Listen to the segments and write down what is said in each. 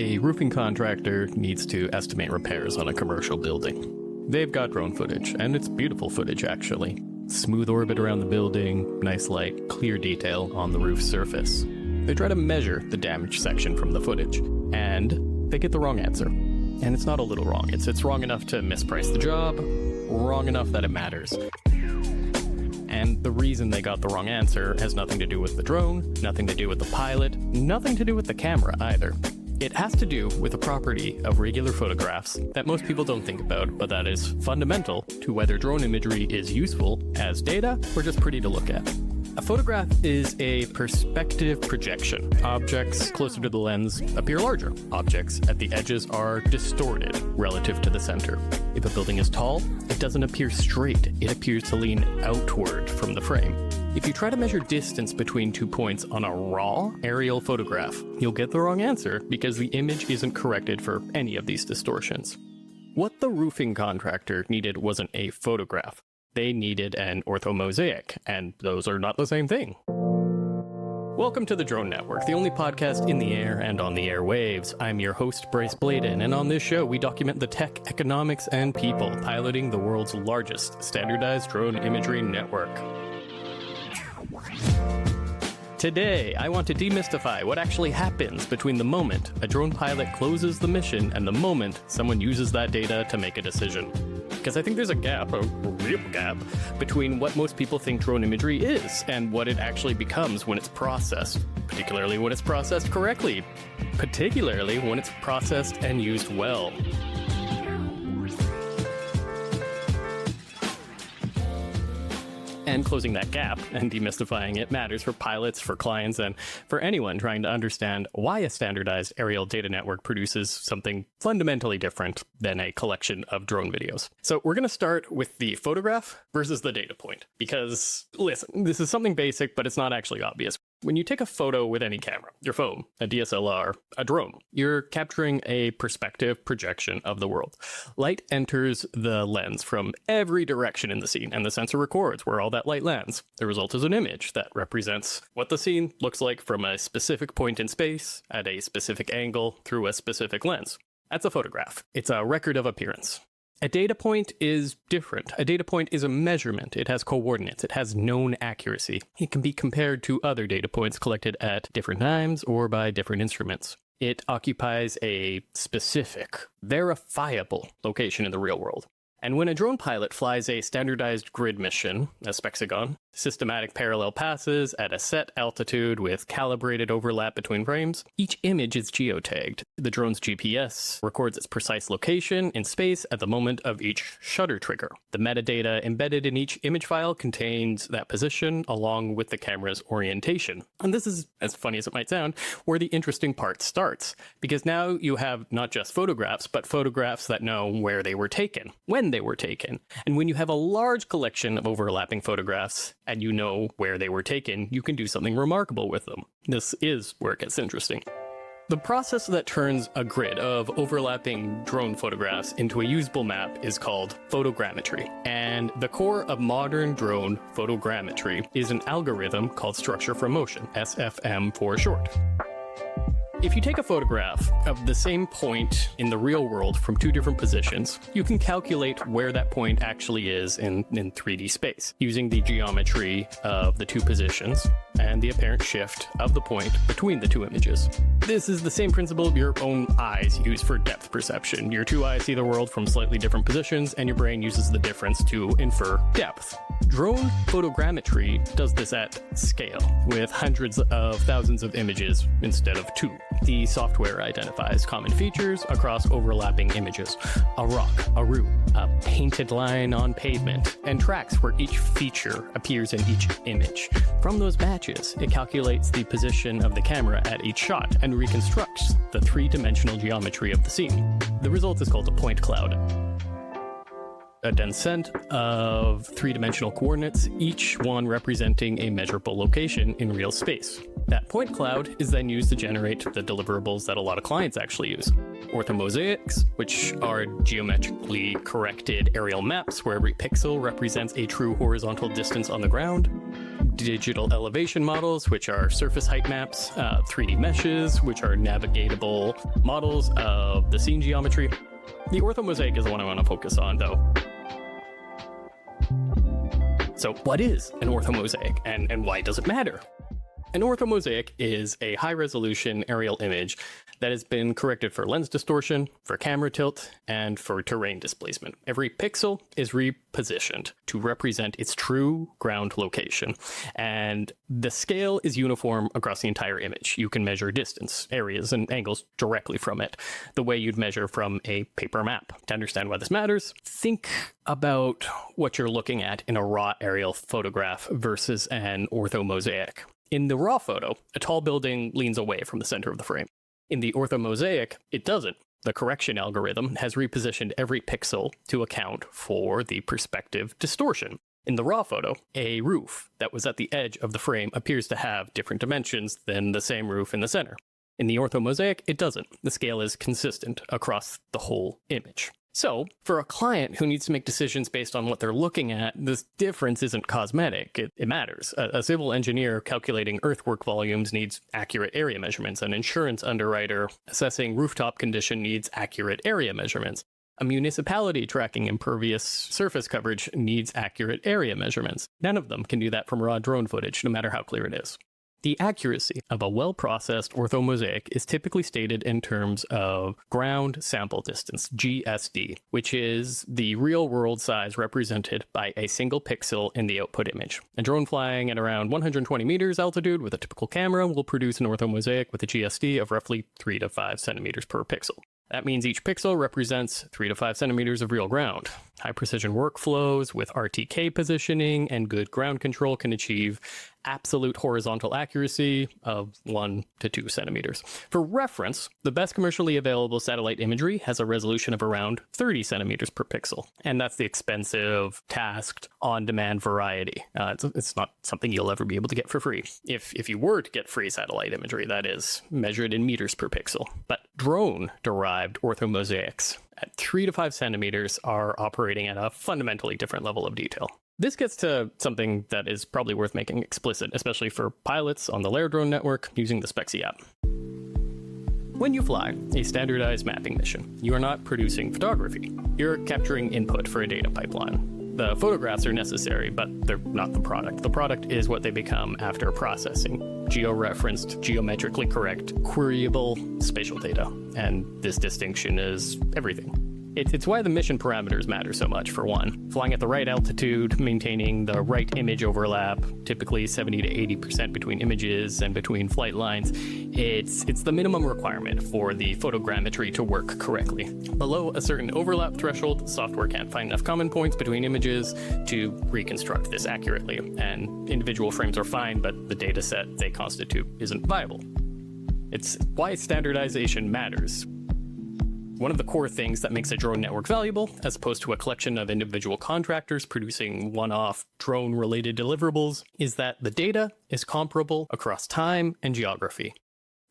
A roofing contractor needs to estimate repairs on a commercial building. They've got drone footage, and it's beautiful footage actually. Smooth orbit around the building, nice light, clear detail on the roof surface. They try to measure the damaged section from the footage, and they get the wrong answer. And it's not a little wrong, it's wrong enough to misprice the job, wrong enough that it matters. And the reason they got the wrong answer has nothing to do with the drone, nothing to do with the pilot, nothing to do with the camera either. It has to do with a property of regular photographs that most people don't think about, but that is fundamental to whether drone imagery is useful as data or just pretty to look at. A photograph is a perspective projection. Objects closer to the lens appear larger. Objects at the edges are distorted relative to the center. If a building is tall, it doesn't appear straight. It appears to lean outward from the frame. If you try to measure distance between 2 points on a raw aerial photograph, you'll get the wrong answer because the image isn't corrected for any of these distortions. What the roofing contractor needed wasn't a photograph. They needed an orthomosaic, and those are not the same thing. Welcome to the Drone Network, the only podcast in the air and on the airwaves. I'm your host, Bryce Bladen, and on this show we document the tech, economics, and people piloting the world's largest standardized drone imagery network. Today, I want to demystify what actually happens between the moment a drone pilot closes the mission and the moment someone uses that data to make a decision. Because I think there's a gap, a real gap, between what most people think drone imagery is and what it actually becomes when it's processed, particularly when it's processed correctly, particularly when it's processed and used well. And closing that gap and demystifying it matters for pilots, for clients, and for anyone trying to understand why a standardized aerial data network produces something fundamentally different than a collection of drone videos. So we're going to start with the photograph versus the data point. Because, listen, this is something basic, but it's not actually obvious. When you take a photo with any camera, your phone, a DSLR, a drone, you're capturing a perspective projection of the world. Light enters the lens from every direction in the scene, and the sensor records where all that light lands. The result is an image that represents what the scene looks like from a specific point in space, at a specific angle, through a specific lens. That's a photograph. It's a record of appearance. A data point is different. A data point is a measurement. It has coordinates. It has known accuracy. It can be compared to other data points collected at different times or by different instruments. It occupies a specific, verifiable location in the real world. And when a drone pilot flies a standardized grid mission, a spexagon, systematic parallel passes at a set altitude with calibrated overlap between frames, each image is geotagged. The drone's GPS records its precise location in space at the moment of each shutter trigger. The metadata embedded in each image file contains that position along with the camera's orientation. And this is, as funny as it might sound, where the interesting part starts. Because now you have not just photographs, but photographs that know where they were taken, when they were taken. And when you have a large collection of overlapping photographs, and you know where they were taken, you can do something remarkable with them. This is where it gets interesting. The process that turns a grid of overlapping drone photographs into a usable map is called photogrammetry. And the core of modern drone photogrammetry is an algorithm called structure from motion, SFM for short. If you take a photograph of the same point in the real world from two different positions, you can calculate where that point actually is in 3D space, using the geometry of the two positions and the apparent shift of the point between the two images. This is the same principle your own eyes use for depth perception. Your two eyes see the world from slightly different positions, and your brain uses the difference to infer depth. Drone photogrammetry does this at scale, with hundreds of thousands of images instead of two. The software identifies common features across overlapping images: a rock, a root, a painted line on pavement, and tracks where each feature appears in each image. From those matches, it calculates the position of the camera at each shot and reconstructs the three-dimensional geometry of the scene. The result is called a point cloud. A dense set of three-dimensional coordinates, each one representing a measurable location in real space. That point cloud is then used to generate the deliverables that a lot of clients actually use. Orthomosaics, which are geometrically corrected aerial maps where every pixel represents a true horizontal distance on the ground. digital elevation models, which are surface height maps, 3D meshes, which are navigatable models of the scene geometry. The orthomosaic is the one I want to focus on, though. So what is an orthomosaic, and why does it matter? An orthomosaic is a high-resolution aerial image that has been corrected for lens distortion, for camera tilt, and for terrain displacement. Every pixel is repositioned to represent its true ground location, and the scale is uniform across the entire image. You can measure distance, areas, and angles directly from it, the way you'd measure from a paper map. To understand why this matters, think about what you're looking at in a raw aerial photograph versus an orthomosaic. In the raw photo, a tall building leans away from the center of the frame. In the orthomosaic, it doesn't. The correction algorithm has repositioned every pixel to account for the perspective distortion. In the raw photo, a roof that was at the edge of the frame appears to have different dimensions than the same roof in the center. In the orthomosaic, it doesn't. The scale is consistent across the whole image. So, for a client who needs to make decisions based on what they're looking at, this difference isn't cosmetic, it matters. A civil engineer calculating earthwork volumes needs accurate area measurements. An insurance underwriter assessing rooftop condition needs accurate area measurements. A municipality tracking impervious surface coverage needs accurate area measurements. None of them can do that from raw drone footage, no matter how clear it is. The accuracy of a well-processed orthomosaic is typically stated in terms of ground sample distance, GSD, which is the real-world size represented by a single pixel in the output image. A drone flying at around 120 meters altitude with a typical camera will produce an orthomosaic with a GSD of roughly 3 to 5 centimeters per pixel. That means each pixel represents 3 to 5 centimeters of real ground. High-precision workflows with RTK positioning and good ground control can achieve absolute horizontal accuracy of 1 to 2 centimeters. For reference, the best commercially available satellite imagery has a resolution of around 30 centimeters per pixel, and that's the expensive, tasked, on-demand variety. It's not something you'll ever be able to get for free. If you were to get free satellite imagery, that is, measured in meters per pixel. But drone-derived orthomosaics at 3 to 5 centimeters are operating at a fundamentally different level of detail. This gets to something that is probably worth making explicit, especially for pilots on the Lair drone network using the Spexy app. When you fly a standardized mapping mission, you are not producing photography. You're capturing input for a data pipeline. The photographs are necessary, but they're not the product. The product is what they become after processing. Geo-referenced, geometrically correct, queryable spatial data. And this distinction is everything. It's why the mission parameters matter so much, for one. Flying at the right altitude, maintaining the right image overlap, typically 70 to 80% between images and between flight lines. It's the minimum requirement for the photogrammetry to work correctly. Below a certain overlap threshold, software can't find enough common points between images to reconstruct this accurately. And individual frames are fine, but the data set they constitute isn't viable. It's why standardization matters. One of the core things that makes a drone network valuable, as opposed to a collection of individual contractors producing one-off drone-related deliverables, is that the data is comparable across time and geography.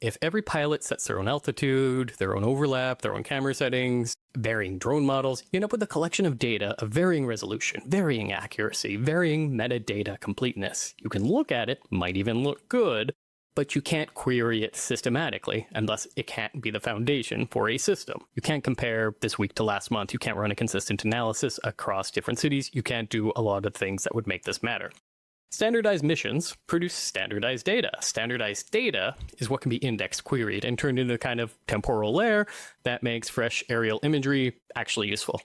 If every pilot sets their own altitude, their own overlap, their own camera settings, varying drone models, you end up with a collection of data of varying resolution, varying accuracy, varying metadata completeness. You can look at it, might even look good, but you can't query it systematically unless it can't be the foundation for a system. You can't compare this week to last month. You can't run a consistent analysis across different cities. You can't do a lot of things that would make this matter. Standardized missions produce standardized data. Standardized data is what can be indexed, queried, and turned into a kind of temporal layer that makes fresh aerial imagery actually useful.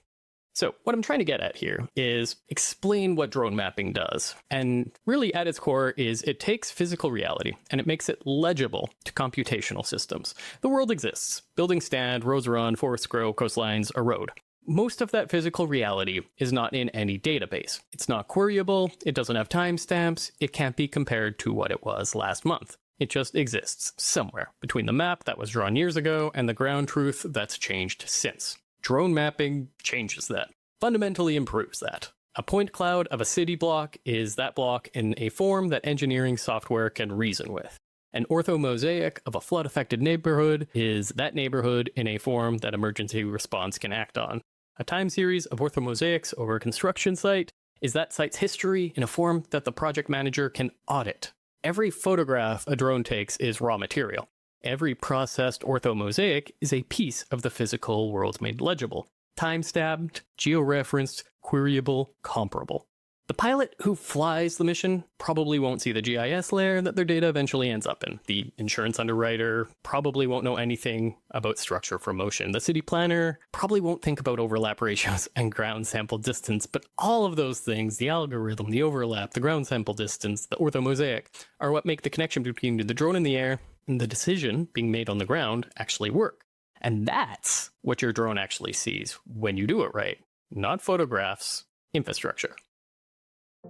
So what I'm trying to get at here is explain what drone mapping does. And really at its core is it takes physical reality and it makes it legible to computational systems. The world exists. Buildings stand, roads run, forests grow, coastlines erode. Most of that physical reality is not in any database. It's not queryable, it doesn't have timestamps, it can't be compared to what it was last month. It just exists somewhere between the map that was drawn years ago and the ground truth that's changed since. Drone mapping changes that, fundamentally improves that. A point cloud of a city block is that block in a form that engineering software can reason with. An orthomosaic of a flood-affected neighborhood is that neighborhood in a form that emergency response can act on. A time series of orthomosaics over a construction site is that site's history in a form that the project manager can audit. Every photograph a drone takes is raw material. Every processed orthomosaic is a piece of the physical world made legible, time-stamped, georeferenced, queryable, comparable. The pilot who flies the mission probably won't see the GIS layer that their data eventually ends up in. The insurance underwriter probably won't know anything about structure for motion. The city planner probably won't think about overlap ratios and ground sample distance, but all of those things, the algorithm, the overlap, the ground sample distance, the orthomosaic, are what make the connection between the drone in the air and the decision being made on the ground actually work. And that's what your drone actually sees when you do it right. Not photographs, infrastructure.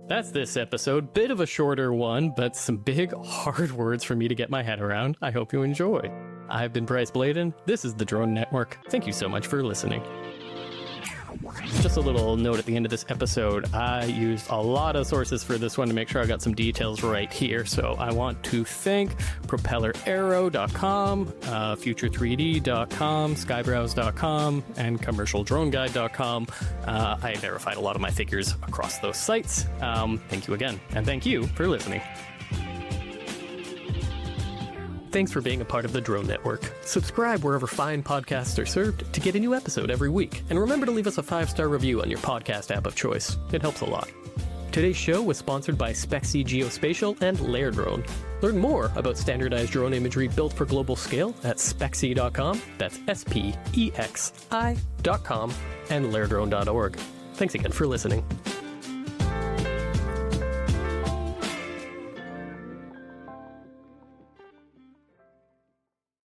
That's this episode. Bit of a shorter one, but some big, hard words for me to get my head around. I hope you enjoy. I've been Bryce Bladen. This is the Drone Network. Thank you so much for listening. Just a little note at the end of this episode. I used a lot of sources for this one to make sure I got some details right here. So I want to thank propellerarrow.com, future3d.com, skybrowse.com, and commercialdroneguide.com. I verified a lot of my figures across those sites. Thank you again, and thank you for listening. Thanks for being a part of the Drone Network. Subscribe wherever fine podcasts are served to get a new episode every week. And remember to leave us a 5-star review on your podcast app of choice. It helps a lot. Today's show was sponsored by Spexy Geospatial and LairDrone. Learn more about standardized drone imagery built for global scale at spexy.com. That's spexi.com and lairdrone.org. Thanks again for listening.